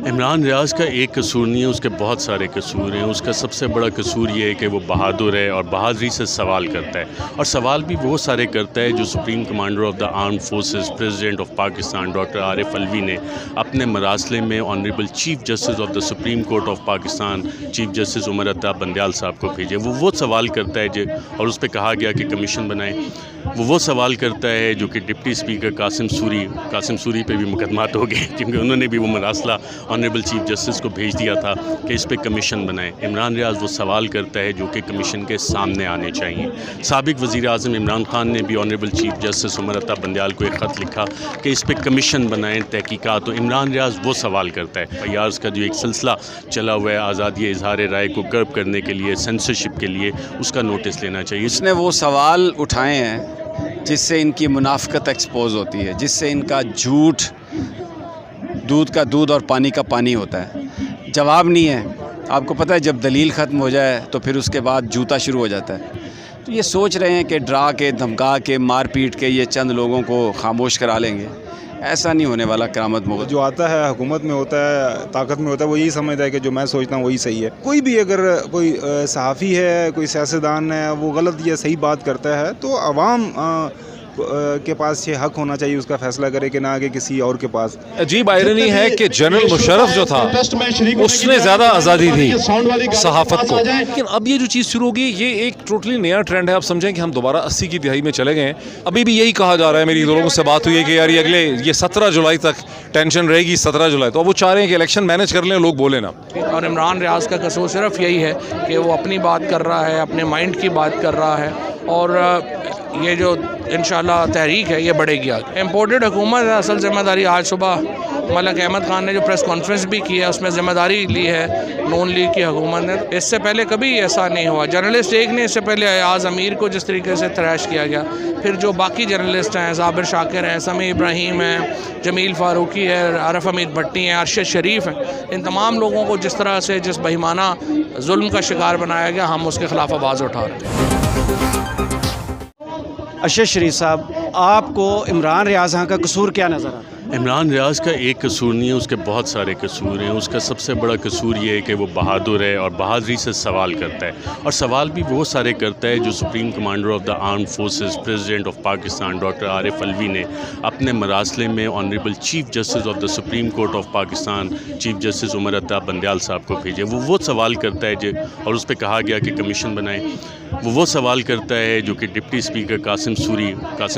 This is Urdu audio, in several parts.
عمران ریاض کا ایک قصور نہیں ہے، اس کے بہت سارے قصور ہیں۔ اس کا سب سے بڑا قصور یہ ہے کہ وہ بہادر ہے اور بہادری سے سوال کرتا ہے، اور سوال بھی وہ سارے کرتا ہے جو supreme commander of the armed forces president of Pakistan doctor Arif Alvi نے اپنے مراسلے میں honourable chief justice of the supreme court of Pakistan chief justice Umar Ata Bandial صاحب کو بھیجے۔ وہ سوال کرتا ہے اور اس پہ کہا گیا کہ کمیشن بنائیں۔ وہ سوال کرتا ہے جو کہ ڈپٹی اسپیکر قاسم سوری پہ بھی مقدمات ہو گئے، کیونکہ انہوں نے بھی وہ مراسلہ آنریبل چیف جسٹس کو بھیج دیا تھا کہ اس پہ کمیشن بنائیں۔ عمران ریاض وہ سوال کرتا ہے جو کہ کمیشن کے سامنے آنے چاہیے۔ سابق وزیر اعظم عمران خان نے بھی honourable chief justice Umar Ata Bandial کو ایک خط لکھا کہ اس پہ کمیشن بنائیں، تحقیقات۔ تو عمران ریاض وہ سوال کرتا ہے۔ فیاض کا جو ایک سلسلہ چلا ہوا ہے آزادی اظہار رائے کو کرب کرنے کے لیے، سینسرشپ کے لیے، اس کا نوٹس لینا چاہیے۔ اس نے وہ سوال اٹھائے ہیں جس سے ان کی منافقت ایکسپوز ہوتی ہے، جس سے ان کا جھوٹ دودھ کا دودھ اور پانی کا پانی ہوتا ہے۔ جواب نہیں ہے۔ آپ کو پتہ ہے جب دلیل ختم ہو جائے تو پھر اس کے بعد جوتا شروع ہو جاتا ہے۔ تو یہ سوچ رہے ہیں کہ ڈرا کے، دھمکا کے، مار پیٹ کے یہ چند لوگوں کو خاموش کرا لیں گے۔ ایسا نہیں ہونے والا کرامت مغل۔ جو آتا ہے حکومت میں ہوتا ہے، طاقت میں ہوتا ہے، وہ یہی سمجھتا ہے کہ جو میں سوچتا ہوں وہی صحیح ہے۔ کوئی بھی اگر کوئی صحافی ہے، کوئی سیاستدان ہے، وہ غلط یا صحیح بات کرتا ہے تو عوام کے پاس یہ حق ہونا چاہیے اس کا فیصلہ کرے کہ نہ کہ کسی اور کے پاس۔ عجیب آئرنی ہے کہ جنرل مشرف جو تھا اس نے زیادہ آزادی دی صحافت کو، لیکن اب یہ جو چیز شروع ہوگی یہ ایک ٹوٹلی نیا ٹرینڈ ہے۔ آپ سمجھیں کہ ہم دوبارہ 80 کی دہائی میں چلے گئے۔ ابھی بھی یہی کہا جا رہا ہے، میری لوگوں سے بات ہوئی ہے کہ یار یہ 17 جولائی تک ٹینشن رہے گی، 17 جولائی تو وہ چاہ رہے ہیں کہ الیکشن مینج کر لیں، لوگ بولے نا۔ اور عمران ریاض کا قصور صرف یہی ہے کہ وہ اپنی بات کر رہا ہے، اپنے مائنڈ کی بات کر رہا ہے، اور یہ جو انشاءاللہ تحریک ہے یہ بڑھے گی آگے۔ امپورٹڈ حکومت ہے، اصل ذمہ داری آج صبح ملک احمد خان نے جو پریس کانفرنس بھی کی ہے اس میں ذمہ داری لی ہے نون لیگ کی حکومت نے۔ اس سے پہلے کبھی ایسا نہیں ہوا۔ جرنلسٹ ایک نے، اس سے پہلے ایاز امیر کو جس طریقے سے تھریش کیا گیا، پھر جو باقی جرنلسٹ ہیں، صابر شاکر ہیں، سمیع ابراہیم ہیں، جمیل فاروقی ہے، عارف حمید بھٹی ہیں، ارشد شریف ہیں، ان تمام لوگوں کو جس طرح سے جس بہیمانہ ظلم کا شکار بنایا گیا، ہم اس کے خلاف آواز اٹھا رہے ہیں۔ ارشد شریف صاحب، آپ کو عمران ریاض کا قصور کیا نظر آتا ہے؟ عمران ریاض کا ایک قصور نہیں ہے، اس کے بہت سارے قصور ہیں۔ اس کا سب سے بڑا قصور یہ ہے کہ وہ بہادر ہے اور بہادری سے سوال کرتا ہے، اور سوال بھی وہ سارے کرتا ہے جو supreme commander of the armed forces president of Pakistan doctor Arif Alvi نے اپنے مراسلے میں honourable chief justice of the supreme court of Pakistan chief justice Umar Ata Bandial صاحب کو بھیجے۔ وہ سوال کرتا ہے اور اس پہ کہا گیا کہ کمیشن بنائیں۔ وہ سوال کرتا ہے جو کہ ڈپٹی اسپیکر قاسم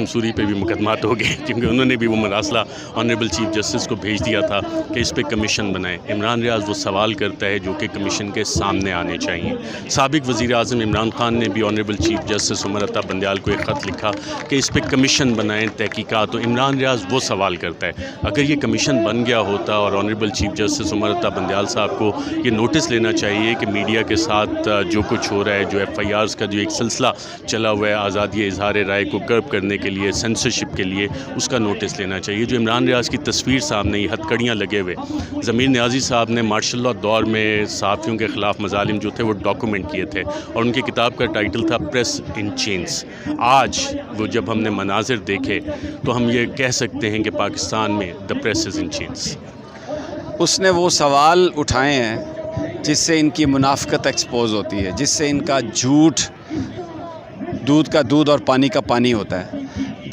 سوری پہ بھی مقدمات ہو گئے، کیونکہ انہوں نے بھی وہ مراسلہ آنریبل چیف جسٹس کو بھیج دیا تھا کہ اس پہ کمیشن بنائیں۔ عمران ریاض وہ سوال کرتا ہے جو کہ کمیشن کے سامنے آنے چاہیے۔ سابق وزیر اعظم عمران خان نے بھی honourable chief justice Umar Ata Bandial کو ایک خط لکھا کہ اس پہ کمیشن بنائیں، تحقیقات۔ تو عمران ریاض وہ سوال کرتا ہے۔ اگر یہ کمیشن بن گیا ہوتا اور honourable chief justice Umar Ata Bandial صاحب کو یہ نوٹس لینا چاہیے کہ میڈیا کے ساتھ جو کچھ ہو رہا ہے، جو ایف آئی آرز کا جو ایک سلسلہ چلا ہوا ہے آزادی اظہار رائے کو کرب کرنے کے لیے، سینسرشپ کے لیے، اس کا نوٹس لینا چاہیے۔ جو عمران ریاض کی تصویر سامنے یہ ہتھ کڑیاں لگے ہوئے، ضمیر نیازی صاحب نے مارشل لا دور میں صحافیوں کے خلاف مظالم جو تھے وہ ڈاکومنٹ کیے تھے، اور ان کی کتاب کا ٹائٹل تھا پریس ان چینز۔ آج وہ جب ہم نے مناظر دیکھے تو ہم یہ کہہ سکتے ہیں کہ پاکستان میں the press is in chains. اس نے وہ سوال اٹھائے ہیں جس سے ان کی منافقت ایکسپوز ہوتی ہے، جس سے ان کا جھوٹ دودھ کا دودھ اور پانی کا پانی ہوتا ہے۔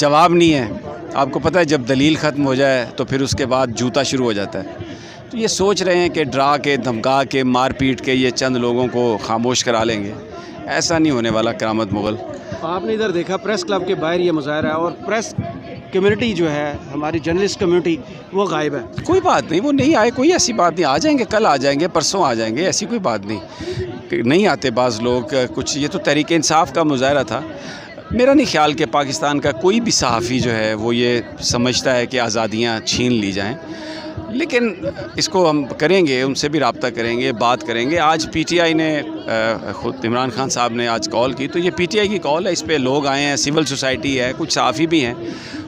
جواب نہیں ہے۔ آپ کو پتہ ہے جب دلیل ختم ہو جائے تو پھر اس کے بعد جوتا شروع ہو جاتا ہے۔ تو یہ سوچ رہے ہیں کہ ڈرا کے، دھمکا کے، مار پیٹ کے یہ چند لوگوں کو خاموش کرا لیں گے۔ ایسا نہیں ہونے والا کرامت مغل۔ آپ نے ادھر دیکھا پریس کلب کے باہر یہ مظاہرہ ہے، اور پریس کمیونٹی جو ہے، ہماری جرنلسٹ کمیونٹی، وہ غائب ہے۔ کوئی بات نہیں، وہ نہیں آئے، کوئی ایسی بات نہیں، آ جائیں گے، کل آ جائیں گے، پرسوں آ جائیں گے، ایسی کوئی بات نہیں۔ نہیں آتے بعض لوگ کچھ، یہ تو تحریک انصاف کا مظاہرہ تھا۔ میرا نہیں خیال کہ پاکستان کا کوئی بھی صحافی جو ہے وہ یہ سمجھتا ہے کہ آزادیاں چھین لی جائیں، لیکن اس کو ہم کریں گے، ان سے بھی رابطہ کریں گے، بات کریں گے۔ آج پی ٹی آئی نے خود عمران خان صاحب نے آج کال کی، تو یہ پی ٹی آئی کی کال ہے، اس پہ لوگ آئے ہیں، سول سوسائٹی ہے، کچھ صحافی بھی ہیں۔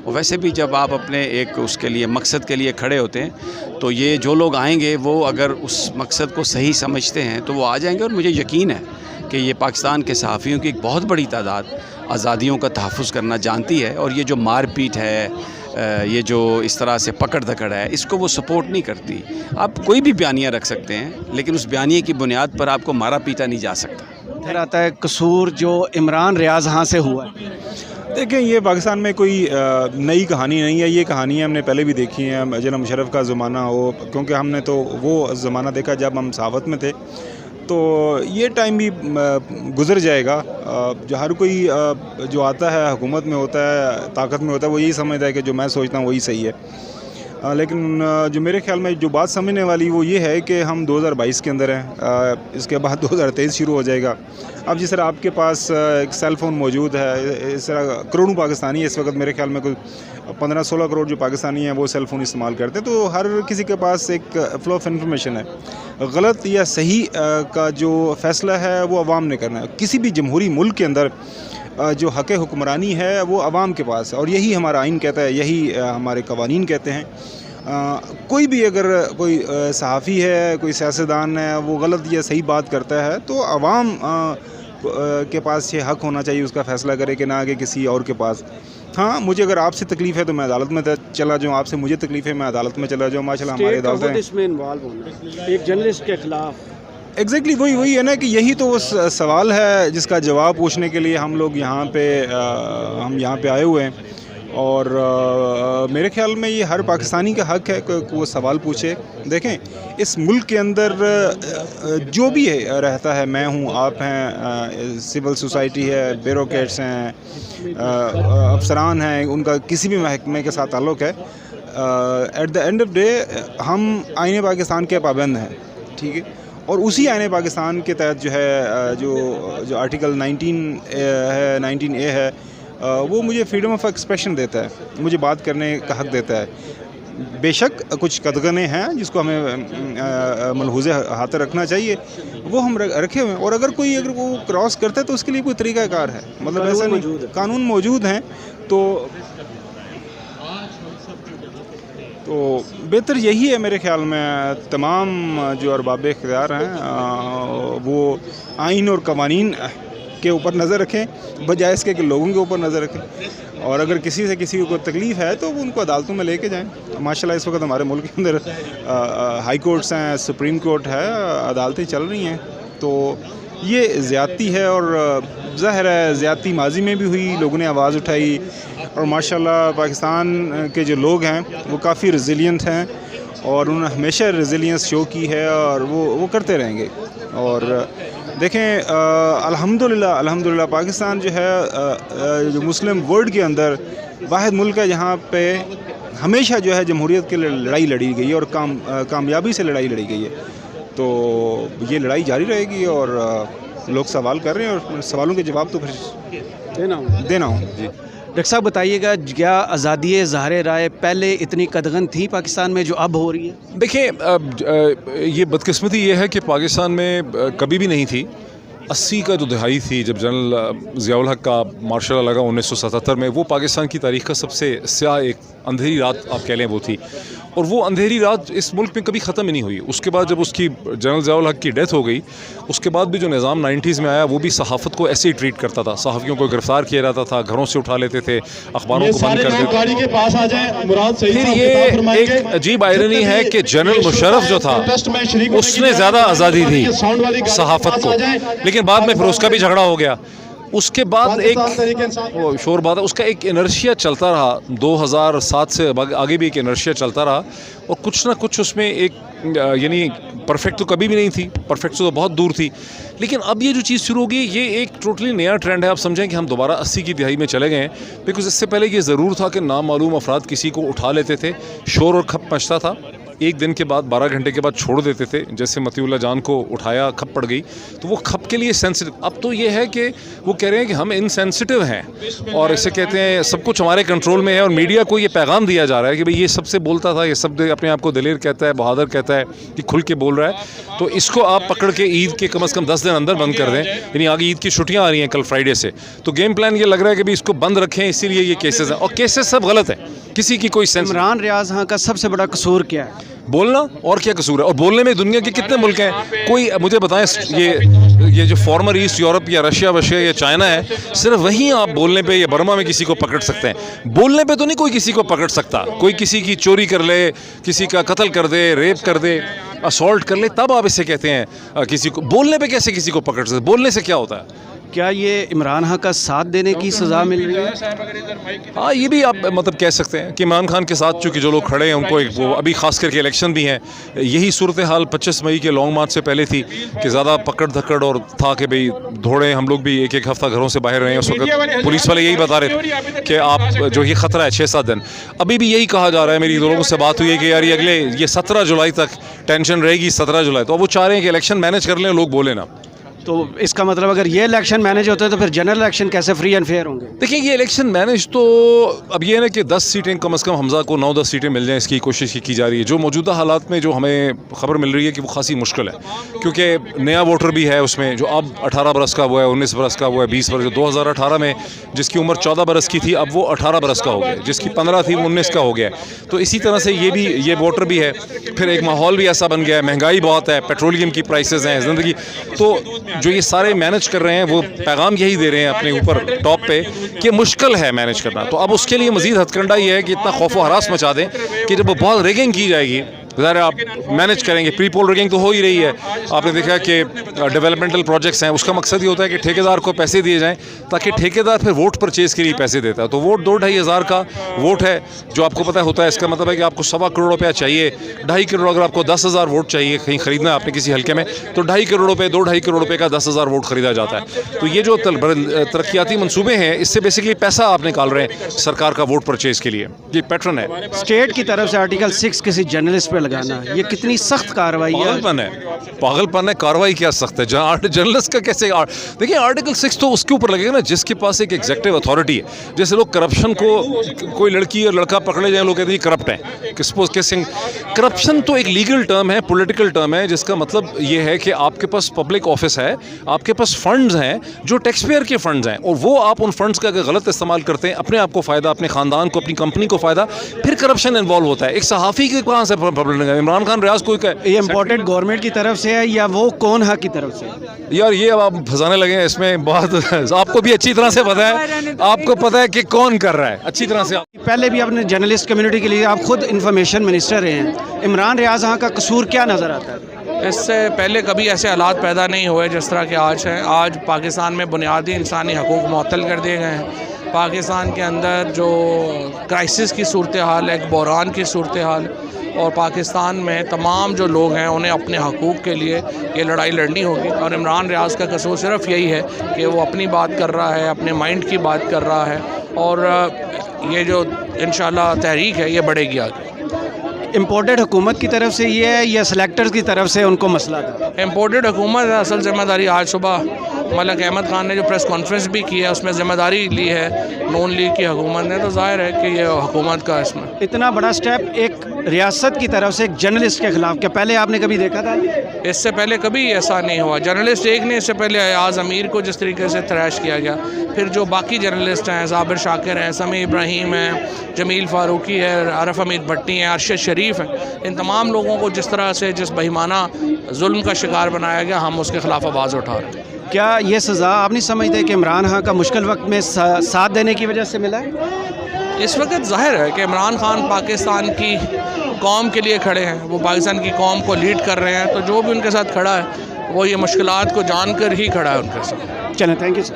ویسے بھی جب آپ اپنے ایک اس کے لیے مقصد کے لیے کھڑے ہوتے ہیں تو یہ جو لوگ آئیں گے وہ اگر اس مقصد کو صحیح سمجھتے ہیں تو وہ آ جائیں گے، اور مجھے یقین ہے کہ یہ پاکستان کے صحافیوں کی ایک بہت بڑی تعداد آزادیوں کا تحفظ کرنا جانتی ہے، اور یہ جو مار پیٹ ہے، یہ جو اس طرح سے پکڑ دھکڑ ہے اس کو وہ سپورٹ نہیں کرتی. آپ کوئی بھی بیانیہ رکھ سکتے ہیں لیکن اس بیانیے کی بنیاد پر آپ کو مارا پیٹا نہیں جا سکتا. پھر آتا ہے قصور جو عمران ریاض ہاں سے ہوا ہے. دیکھیں یہ پاکستان میں کوئی نئی کہانی نہیں ہے. یہ کہانیاں ہم نے پہلے بھی دیکھی ہیں. جناب مشرف کا زمانہ ہو, کیونکہ ہم نے تو وہ زمانہ دیکھا جب ہم صحافت میں تھے, تو یہ ٹائم بھی گزر جائے گا. جو ہر کوئی جو آتا ہے حکومت میں ہوتا ہے, طاقت میں ہوتا ہے, وہ یہی سمجھتا ہے کہ جو میں سوچتا ہوں وہی صحیح ہے. لیکن جو میرے خیال میں جو بات سمجھنے والی وہ یہ ہے کہ ہم 2022 کے اندر ہیں. اس کے بعد 2023 شروع ہو جائے گا. اب جس طرح آپ کے پاس ایک سیل فون موجود ہے, اس طرح کروڑوں پاکستانی اس وقت میرے خیال میں کوئی 15-16 کروڑ جو پاکستانی ہیں وہ سیل فون استعمال کرتے ہیں. تو ہر کسی کے پاس ایک فلو آف انفارمیشن ہے. غلط یا صحیح کا جو فیصلہ ہے وہ عوام نے کرنا ہے. کسی بھی جمہوری ملک کے اندر جو حق حکمرانی ہے وہ عوام کے پاس ہے, اور یہی ہمارا آئین کہتا ہے, یہی ہمارے قوانین کہتے ہیں. کوئی بھی اگر کوئی صحافی ہے, کوئی سیاستدان ہے, وہ غلط یا صحیح بات کرتا ہے تو عوام کے پاس یہ حق ہونا چاہیے اس کا فیصلہ کرے کہ نہ کہ کسی اور کے پاس. ہاں مجھے اگر آپ سے تکلیف ہے تو میں عدالت میں چلا جاؤں, آپ سے مجھے تکلیف ہے میں عدالت میں چلا جاؤں. ماشاء اللہ ہمارے عدالتیں اس میں انوالو ہونا ایک جرنلسٹ کے خلاف. ایگزیکٹلی وہی ہے نا کہ یہی تو وہ سوال ہے جس کا جواب پوچھنے کے لیے ہم لوگ یہاں پہ آئے ہوئے ہیں. اور میرے خیال میں یہ ہر پاکستانی کا حق ہے کہ وہ سوال پوچھے. دیکھیں اس ملک کے اندر جو بھی رہتا ہے, میں ہوں, آپ ہیں, سول سوسائٹی ہے, بیوروکریٹس ہیں, افسران ہیں, ان کا کسی بھی محکمے کے ساتھ تعلق ہے, at the end of day ہم آئین پاکستان کے پابند ہیں. ٹھیک ہے, اور اسی آئین پاکستان کے تحت جو ہے جو آرٹیکل 19A ہے وہ مجھے فریڈم آف ایکسپریشن دیتا ہے, مجھے بات کرنے کا حق دیتا ہے. بے شک کچھ قدغنے ہیں جس کو ہمیں ملحوظ ہاتھ رکھنا چاہیے, وہ ہم رکھے ہوئے ہیں. اور اگر وہ کراس کرتا ہے تو اس کے لیے کوئی طریقہ کار ہے, مطلب ایسا نہیں, قانون موجود ہیں. تو بہتر یہی ہے میرے خیال میں تمام جو ارباب اختیار ہیں وہ آئین اور قوانین کے اوپر نظر رکھیں بجائے اس کے کہ لوگوں کے اوپر نظر رکھیں. اور اگر کسی کو تکلیف ہے تو وہ ان کو عدالتوں میں لے کے جائیں. ماشاءاللہ اس وقت ہمارے ملک کے اندر ہائی کورٹس ہیں, سپریم کورٹ ہے, عدالتیں چل رہی ہیں. تو یہ زیادتی ہے, اور ظاہر ہے زیادتی ماضی میں بھی ہوئی, لوگوں نے آواز اٹھائی, اور ماشاءاللہ پاکستان کے جو لوگ ہیں وہ کافی ریزیلینٹ ہیں, اور انہوں نے ہمیشہ ریزیلینس شو کی ہے, اور وہ کرتے رہیں گے. اور دیکھیں الحمدللہ پاکستان جو ہے جو مسلم ورلڈ کے اندر واحد ملک ہے جہاں پہ ہمیشہ جو ہے جمہوریت کے لیے لڑائی لڑی گئی ہے, اور کامیابی سے لڑائی لڑی گئی ہے. تو یہ لڑائی جاری رہے گی, اور لوگ سوال کر رہے ہیں, اور سوالوں کے جواب تو پھر دینا ہوں. جی ڈاکٹر صاحب بتائیے گا, کیا آزادی اظہار رائے پہلے اتنی قدغن تھی پاکستان میں جو اب ہو رہی ہے؟ دیکھیں یہ بدقسمتی یہ ہے کہ پاکستان میں کبھی بھی نہیں تھی. 80 کا جو دہائی تھی جب جنرل ضیاء الحق کا مارشل لا لگا 1977 میں, وہ پاکستان کی تاریخ کا سب سے سیاہ ایک اندھیری رات آپ کہہ لیں وہ تھی. اور وہ اندھیری رات اس ملک میں کبھی ختم ہی نہیں ہوئی. اس کے بعد جب اس کی جنرل ضیاء الحق کی ڈیتھ ہو گئی, اس کے بعد بھی جو نظام 90s میں آیا وہ بھی صحافت کو ایسے ہی ٹریٹ کرتا تھا. صحافیوں کو گرفتار کیا جاتا تھا, گھروں سے اٹھا لیتے تھے, اخباروں کو بند کر دیتے تھے. پھر یہ ایک عجیب آئرنی ہے کہ جنرل مشرف جو تھا اس نے زیادہ آزادی دی صحافت کو, لیکن بعد میں پھر اس کا بھی جھگڑا ہو گیا. اس کے بعد ایک شور بات ہے, اس کا ایک انرشیا چلتا رہا 2007 سے آگے بھی ایک انرشیا چلتا رہا, اور کچھ نہ کچھ اس میں ایک یعنی پرفیکٹ تو کبھی بھی نہیں تھی, پرفیکٹ سے تو بہت دور تھی. لیکن اب یہ جو چیز شروع ہوگی یہ ایک ٹوٹلی نیا ٹرینڈ ہے. آپ سمجھیں کہ ہم دوبارہ 80 کی دہائی میں چلے گئے ہیں, بیکاز اس سے پہلے یہ ضرور تھا کہ نامعلوم افراد کسی کو اٹھا لیتے تھے, شور اور کھپ مچتا تھا, ایک دن کے بعد 12 گھنٹے کے بعد چھوڑ دیتے تھے. جیسے مطیع اللہ جان کو اٹھایا, کھپ پڑ گئی, تو وہ کھپ کے لیے سینسٹیو. اب تو یہ ہے کہ وہ کہہ رہے ہیں کہ ہم انسینسٹیو ہیں, اور اسے کہتے ہیں سب کچھ ہمارے کنٹرول میں ہے, اور میڈیا کو یہ پیغام دیا جا رہا ہے کہ بھئی یہ سب سے بولتا تھا, یہ سب اپنے آپ کو دلیر کہتا ہے, بہادر کہتا ہے, کہ کھل کے بول رہا ہے. تو اس کو آپ پکڑ کے عید کے کم از کم 10 دن اندر بند کر دیں. یعنی آگے عید کی چھٹیاں آ رہی ہیں کل فرائیڈے سے, تو گیم پلان یہ لگ رہا ہے کہ اس کو بند رکھیں, اسی لیے یہ کیسز ہیں, اور کیسز سب غلط ہیں, کسی کی کوئی سینس. عمران ریاض ہاں کا سب سے بڑا قصور کیا ہے؟ بولنا اور کیا قصور ہے؟ اور بولنے میں دنیا کے کتنے ملک ہیں؟ کوئی مجھے بتائیں یہ جو فارمر ایسٹ یورپ یا رشیا وشیا یا چائنا ہے، صرف وہیں آپ بولنے پہ یا برما میں کسی کو پکڑ سکتے ہیں، بولنے پہ تو نہیں کوئی کسی کو پکڑ سکتا. کوئی کسی کی چوری کر لے، کسی کا قتل کر دے، ریپ کر دے، اسالٹ کر لے، تب آپ اسے کہتے ہیں کسی کو. بولنے پہ کیسے کسی کو پکڑ سکتے؟ بولنے سے کیا ہوتا ہے؟ کیا یہ عمران خان کا ساتھ دینے کی سزا مل رہی ہے؟ ہاں، یہ بھی آپ مطلب کہہ سکتے ہیں کہ عمران خان کے ساتھ چونکہ جو لوگ کھڑے ہیں ان کو وہ ابھی خاص کر کے الیکشن بھی ہیں، یہی صورتحال 25 مئی کے لانگ مارچ سے پہلے تھی کہ زیادہ پکڑ دھکڑ اور تھا کہ بھئی دوڑے، ہم لوگ بھی ایک ہفتہ گھروں سے باہر رہے ہیں. اس وقت پولیس والے یہی بتا رہے تھے کہ آپ جو یہ خطرہ ہے 6-7 دن. ابھی بھی یہی کہا جا رہا ہے، میری لوگوں سے بات ہوئی ہے کہ یار یہ 17 جولائی تک ٹینشن رہے گی. 17 جولائی تو اب وہ چاہ رہے ہیں کہ الیکشن مینیج کر لیں، لوگ بولیں نا. تو اس کا مطلب اگر یہ الیکشن مینیج ہوتا ہے تو پھر جنرل الیکشن کیسے فری اینڈ فیئر ہوں گے؟ دیکھیں، یہ الیکشن مینیج تو اب یہ ہے نا کہ 10 سیٹیں کم از کم حمزہ کو 9-10 سیٹیں مل جائیں، اس کی کوشش کی جا رہی ہے. جو موجودہ حالات میں جو ہمیں خبر مل رہی ہے کہ وہ خاصی مشکل ہے، کیونکہ نیا ووٹر بھی ہے اس میں جو اب 18 برس کا ہوا ہے، 19 برس کا ہوا ہے، 20 برس. 2018 میں جس کی عمر 14 برس کی تھی اب وہ 18 برس کا ہو گیا، جس کی 15 تھی وہ 19 کا ہو گیا. تو اسی طرح سے یہ ووٹر بھی ہے. پھر ایک ماحول بھی ایسا بن گیا ہے، مہنگائی بہت ہے، پیٹرولیم کی پرائسز ہیں، زندگی. تو جو یہ سارے مینیج کر رہے ہیں وہ پیغام یہی دے رہے ہیں اپنے اوپر ٹاپ پہ کہ مشکل ہے مینیج کرنا. تو اب اس کے لیے مزید ہتھ کنڈا یہ ہے کہ اتنا خوف و ہراس مچا دیں کہ جب وہ بہت ریگنگ کی جائے گی، ظاہر آپ مینیج کریں گے. پری پول ریگنگ تو ہو ہی رہی ہے. آپ نے دیکھا کہ ڈیولپمنٹل پروجیکٹس ہیں، اس کا مقصد یہ ہوتا ہے کہ ٹھیکیدار کو پیسے دیے جائیں تاکہ ٹھیکیدار پھر ووٹ پرچیز کے لیے پیسے دیتا ہے. تو ووٹ 2-2.5 ہزار کا ووٹ ہے جو آپ کو پتہ ہوتا ہے. اس کا مطلب ہے کہ آپ کو 1.25 کروڑ روپیہ چاہیے. 2.5 کروڑ اگر آپ کو 10,000 ووٹ چاہیے کہیں خریدنا ہے آپ نے کسی حلقے میں، تو 2.5 کروڑ روپے 2.5 کروڑ روپے کا 10,000 ووٹ خریدا جاتا ہے. تو یہ جو ترقیاتی منصوبے ہیں اس سے بیسیکلی پیسہ آپ نکال رہے ہیں سرکار کا ووٹ پرچیز کے لیے. یہ پیٹرن ہے. اسٹیٹ کی طرف سے آرٹیکل 6 کسی جرنلسٹ پہ لگانا، یہ کتنی سخت کارروائی ہے؟ پاگل پن ہے. کارروائی کیا سخت ہے؟ جرنلسٹ کا کیسے؟ دیکھیں، آرٹیکل 6 تو اس کے اوپر لگے گا نا جس کے پاس ایک ایگزیکٹو اتھارٹی ہے. جیسے لوگ کرپشن کو، کوئی لڑکی اور لڑکا پکڑے جائیں لوگ کہتے ہیں کرپٹ ہیں. کرپشن تو ایک لیگل ٹرم ہے، پولیٹیکل ٹرم ہے، جس کا مطلب یہ ہے کہ آپ کے پاس پبلک آفس ہے، آپ کے پاس فنڈز ہیں جو ٹیکس پیئر کے فنڈز ہیں، اور وہ آپ ان فنڈز کا اگر غلط استعمال کرتے ہیں، اپنے آپ کو فائدہ، اپنے خاندان کو، اپنی کمپنی کو فائدہ، پھر کرپشن انوالو ہوتا ہے. ایک صحافی کے کہاں سے پرابلم ہے؟ عمران خان ریاض کوئی یہ امپورٹڈ گورنمنٹ کی طرف سے ہے یا وہ کون ہے کی طرف سے؟ یار یہ اب آپ پھنسانے لگے ہیں اس میں بہت. آپ کو بھی اچھی طرح سے پتہ ہے، آپ کو پتہ ہے کہ کون کر رہا ہے اچھی طرح سے. پہلے بھی اپنے جرنلسٹ کمیونٹی کے لیے آپ خود انفارمیشن منسٹر رہے ہیں. عمران ریاض کا قصور کیا نظر آتا ہے؟ اس سے پہلے کبھی ایسے حالات پیدا نہیں ہوئے جس طرح کے آج ہیں. آج پاکستان میں بنیادی انسانی حقوق معطل کر دیے گئے ہیں. پاکستان کے اندر جو کرائسس کی صورتحال ہے، ایک بحران کی صورتحال، اور پاکستان میں تمام جو لوگ ہیں انہیں اپنے حقوق کے لیے یہ لڑائی لڑنی ہوگی. اور عمران ریاض کا قصور صرف یہی ہے کہ وہ اپنی بات کر رہا ہے، اپنے مائنڈ کی بات کر رہا ہے، اور یہ جو انشاءاللہ تحریک ہے یہ بڑھے گی آگے. امپورٹڈ حکومت کی طرف سے یہ ہے یا سلیکٹرز کی طرف سے ان کو مسئلہ تھا؟ امپورٹڈ حکومت ہے. اصل ذمہ داری آج صبح ملک احمد خان نے جو پریس کانفرنس بھی کی ہے اس میں ذمہ داری لی ہے نون لیگ کی حکومت نے. تو ظاہر ہے کہ یہ حکومت کا اس میں اتنا بڑا سٹیپ ایک ریاست کی طرف سے ایک جرنلسٹ کے خلاف، کیا پہلے آپ نے کبھی دیکھا تھا؟ اس سے پہلے کبھی ایسا نہیں ہوا. جرنلسٹ ایک نے، اس سے پہلے ایاز امیر کو جس طریقے سے تھریش کیا گیا، پھر جو باقی جرنلسٹ ہیں، صابر شاکر ہیں، سمیع ابراہیم ہیں، جمیل فاروقی ہے، عارف حمید بھٹی ہیں، ارشد شریف ہیں، ان تمام لوگوں کو جس طرح سے جس بہیمانہ ظلم کا شکار بنایا گیا، ہم اس کے خلاف آواز اٹھا رہے ہیں. کیا یہ سزا آپ نہیں سمجھتے کہ عمران خان کا مشکل وقت میں ساتھ دینے کی وجہ سے ملا ہے؟ اس وقت ظاہر ہے کہ عمران خان پاکستان کی قوم کے لیے کھڑے ہیں، وہ پاکستان کی قوم کو لیڈ کر رہے ہیں، تو جو بھی ان کے ساتھ کھڑا ہے وہ یہ مشکلات کو جان کر ہی کھڑا ہے ان کے ساتھ. چلیں، تھینک یو سر.